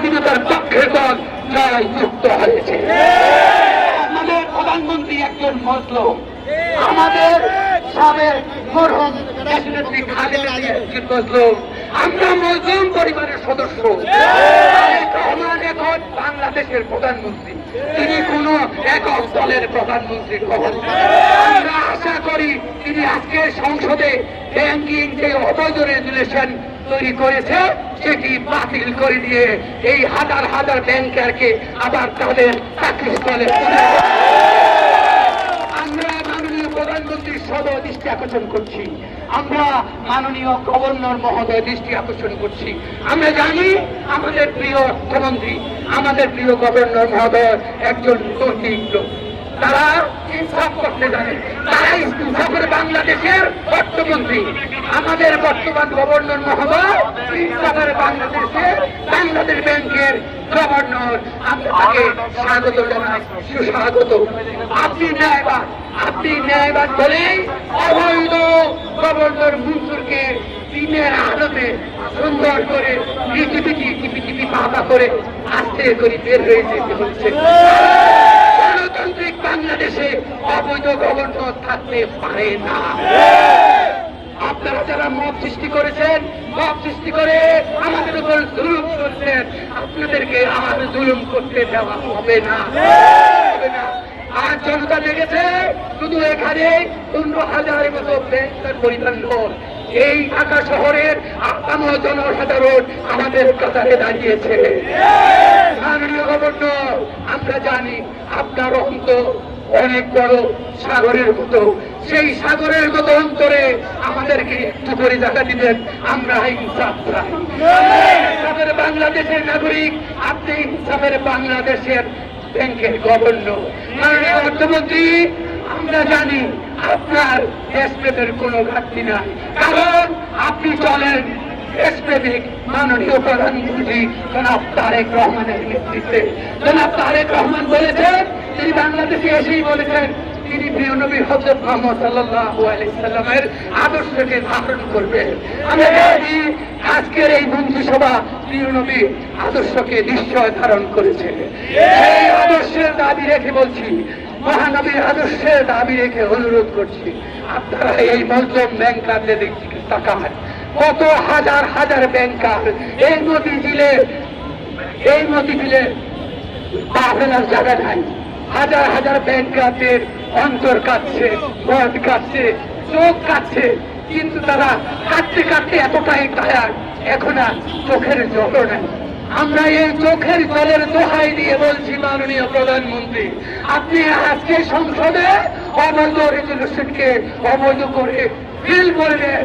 স্বাধীনতার পক্ষের দল জয় যুক্ত হয়েছে। আমাদের প্রধানমন্ত্রী একজন মুসলিম, আমাদের সাবেক মরহুম দেশনেত্রী খালেদা জিয়া একজন মুসলিম, আমরা মুসলিম পরিবারের সদস্য। রহমান এখন বাংলাদেশের প্রধানমন্ত্রী, তিনি কোন একক দলের প্রধানমন্ত্রী হবেন। আমরা আশা করি তিনি আজকে সংসদে ব্যাংকিং যে অবৈধ রেগুলেশন তৈরি করেছে সেটি বাতিল করে দিয়ে এই হাজার হাজার ব্যাংকারকে আবার তাদের চাকরিস্থলে আমরা মাননীয় প্রধানমন্ত্রীর সদয় দৃষ্টি আকর্ষণ করছি, আমরা মাননীয় গভর্নর মহোদয় দৃষ্টি আকর্ষণ করছি। আমরা জানি আমাদের প্রিয় অর্থমন্ত্রী, আমাদের প্রিয় গভর্নর মহোদয় একজন নৈতিক লোক, তারা ইনসাফ করতে জানে, তারা ইনসাফ করে বাংলাদেশের অর্থমন্ত্রী। আমাদের বর্তমান গভর্নর মহোদয় ইনসাফের বাংলাদেশের বাংলাদেশ ব্যাংকের গভর্নর, আমরা তাকে স্বাগত জানাই, সুস্বাগত। আপনি ন্যায়বাদ বলেই অবৈধ গভর্নর মনসুরকে দিনের আলোতে সুন্দর করে টিপি পাতা করে আস্তে করে বের হয়ে যেতে হচ্ছে। গণতান্ত্রিক বাংলাদেশে অবৈধ গভর্নর থাকতে পারে না। আপনারা যারা মত সৃষ্টি করেছেন, মত সৃষ্টি করে আমাদের উপর জুলুম করছেন, আপনাদেরকে আমাদের জুলুম করতে দেওয়া হবে না। আর জনতা লেগেছে শুধু এখানে 15,000-এর মতো ব্যাংকের পরিমাণ লোক, এই ঢাকা শহরের আপামর জনসাধারণ আমাদের কাতারে দাঁড়িয়েছে। মাননীয় গভর্নর, আমরা জানি আপনার অন্তর অনেক বড় সাগরের মতো, সেই সাগরের মতো অন্তরে আমাদেরকে একটু করে জায়গা দিবেন। আমরা ইনসাফ চাই, ইনসাফের বাংলাদেশের নাগরিক, আপনি ইনসাফের বাংলাদেশের ব্যাংকের গভর্নর। মাননীয় অর্থমন্ত্রী, আমরা জানি আপনার দেশপ্রেমের কোনো ঘাটতি নাই, কারণ আপনি চলেন দেশপ্রেমিক মাননীয় প্রধানমন্ত্রী জনাব তারেক রহমানের নেতৃত্বে। জনাব তারেক রহমান বলেছেন, তিনি বাংলাদেশে এসেই বলেছেন তিনি প্রিয় নবী হযরত মুহাম্মদ সাল্লাল্লাহু আলাইহি সাল্লামের আদর্শকে ধারণ করবেন। আমরা জানি আজকের এই মন্ত্রিসভা প্রিয় নবী আদর্শকে নিশ্চয় ধারণ করেছে। সেই আদর্শের দাবি রেখে বলছি, মহানবীর আদর্শের দাবি রেখে অনুরোধ করছি, আপনারা এই মজলুম ব্যাংকারদের দিকে তাকান। কত হাজার হাজার ব্যাংকার এই মতিঝিলে পা ফেলার জায়গা নাই। হাজার হাজার ব্যাংকারদের অন্তর কাটছে, মদ কাটছে, চোখ কাটছে, কিন্তু তারা কাটতে কাটতে এতটাই টায়ার, এখন আর চোখের জল নাই। আমরা এই চোখের জলের দোহাই দিয়ে বলছি, মাননীয় প্রধানমন্ত্রী, আপনি আজকে সংসদে অবৈধ রেজুলেশনকে অবৈধ করে বিল করলেন।